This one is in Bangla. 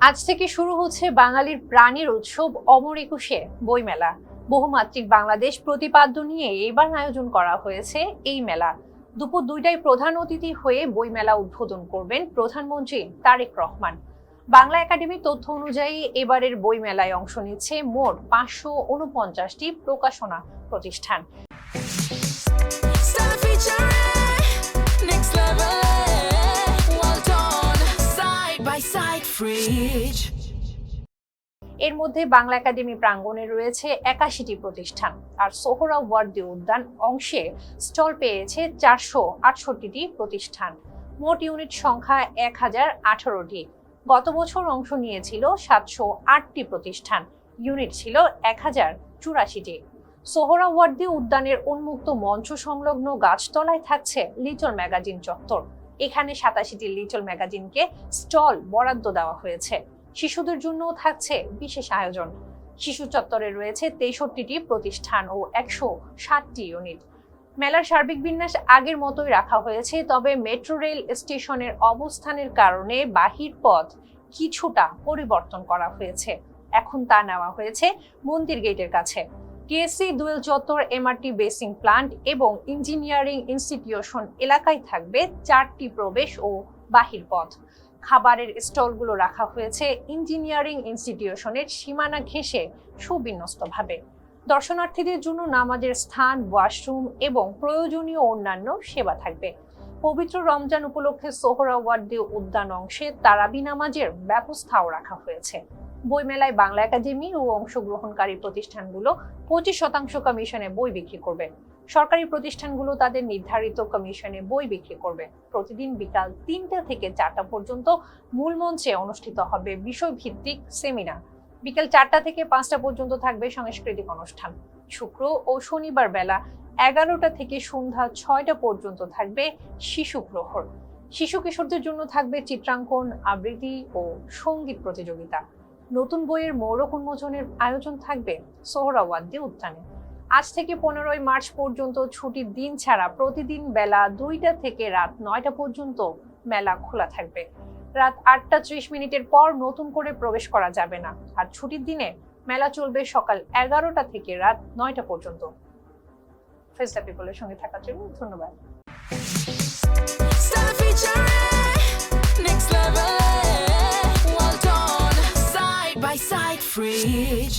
আজ থেকে শুরু হচ্ছে বাঙালির প্রাণের উৎসব অমর একুশে বইমেলা। বহুমাত্রিক বাংলাদেশ প্রতিপাদ্য নিয়ে এবার আয়োজন করা হয়েছে এই মেলা। দুপুর 2টায় প্রধান অতিথি হয়ে বইমেলা উদ্বোধন করবেন প্রধানমন্ত্রী তারেক রহমান। বাংলা একাডেমির তথ্য অনুযায়ী এবারের বইমেলায় অংশ নিচ্ছে মোট 549টি প্রকাশনা প্রতিষ্ঠান। এর মধ্যে বাংলা একাডেমি প্রাঙ্গণে রয়েছে 81টি প্রতিষ্ঠান, আর সোহরাওয়ার্দী উদ্যান অংশে স্টল পেয়েছে 468টি প্রতিষ্ঠান। মোট ইউনিট সংখ্যা 1018টি। গত বছর অংশ নিয়েছিল 708টি প্রতিষ্ঠান, ইউনিট ছিল 1084টি। সোহরাওয়ার্দী উদ্যানের উন্মুক্ত মঞ্চ সংলগ্ন গাছতলায় থাকছে লিটল ম্যাগাজিন চত্বর। এখানে 87টি লিটল ম্যাগাজিনকে স্টল বরাদ্দ দেওয়া হয়েছে। শিশুদের জন্যও থাকছে বিশেষ আয়োজন। শিশু চত্বরে রয়েছে 63টি প্রতিষ্ঠান ও 160টি ইউনিট। মেলার সার্বিক বিন্যাস আগের মতোই রাখা হয়েছে, তবে মেট্রো রেল স্টেশনের অবস্থানের কারণে বাহির পথ কিছুটা পরিবর্তন করা হয়েছে। এখন তা নেওয়া হয়েছে মন্দির গেটের কাছে। টিএসসি দুয়েল চত্বর, এমআরটি বেসিং প্লান্ট এবং ইঞ্জিনিয়ারিং ইনস্টিটিউশন এলাকায় থাকবে 4টি প্রবেশ ও বাহির পথ। খাবারের স্টলগুলো রাখা হয়েছে ইঞ্জিনিয়ারিং ইনস্টিটিউশনের সীমানা ঘেঁষে সুবিন্যস্তভাবে। দর্শনার্থীদের জন্য নামাজের স্থান, ওয়াশরুম এবং প্রয়োজনীয় অন্যান্য সেবা থাকবে। পবিত্র রমজান উপলক্ষে সোহরাওয়ার্দী উদ্যান অংশে তারাবি নামাজের ব্যবস্থাও রাখা হয়েছে। বইমেলায় বাংলা একাডেমি ও অংশগ্রহণকারী প্রতিষ্ঠানগুলো 25% কমিশনে বই বিক্রি করবে। সরকারি প্রতিষ্ঠানগুলো তাদের নির্ধারিত কমিশনে বই বিক্রি করবে। প্রতিদিন বিকাল 3টা থেকে 4টা পর্যন্ত মূল মঞ্চে অনুষ্ঠিত হবে বিষয়ভিত্তিক সেমিনার। বিকেল 4টা থেকে 5টা পর্যন্ত থাকবে সাংস্কৃতিক অনুষ্ঠান। শুক্র ও শনিবার বেলা 11টা থেকে সন্ধ্যা 6টা পর্যন্ত থাকবে শিশু প্রহর। শিশু কিশোরদের জন্য থাকবে চিত্রাঙ্কন, আবৃত্তি ও সঙ্গীত প্রতিযোগিতা। নতুন বইয়ের মৌরক উন্মোচনের আয়োজন থাকবে সোহরাওয়ার্দী উদ্যানে। আজ থেকে 15ই মার্চ পর্যন্ত ছুটির দিন ছাড়া প্রতিদিন বেলা 2টা থেকে রাত 9টা পর্যন্ত মেলা খোলা থাকবে। রাত 8টা 30 পর নতুন করে প্রবেশ করা যাবে না। আর ছুটির দিনে মেলা চলবে সকাল 11টা থেকে রাত 9টা পর্যন্ত। ফেস দ্য পিপলের সঙ্গে থাকার জন্য ধন্যবাদ। Fridge.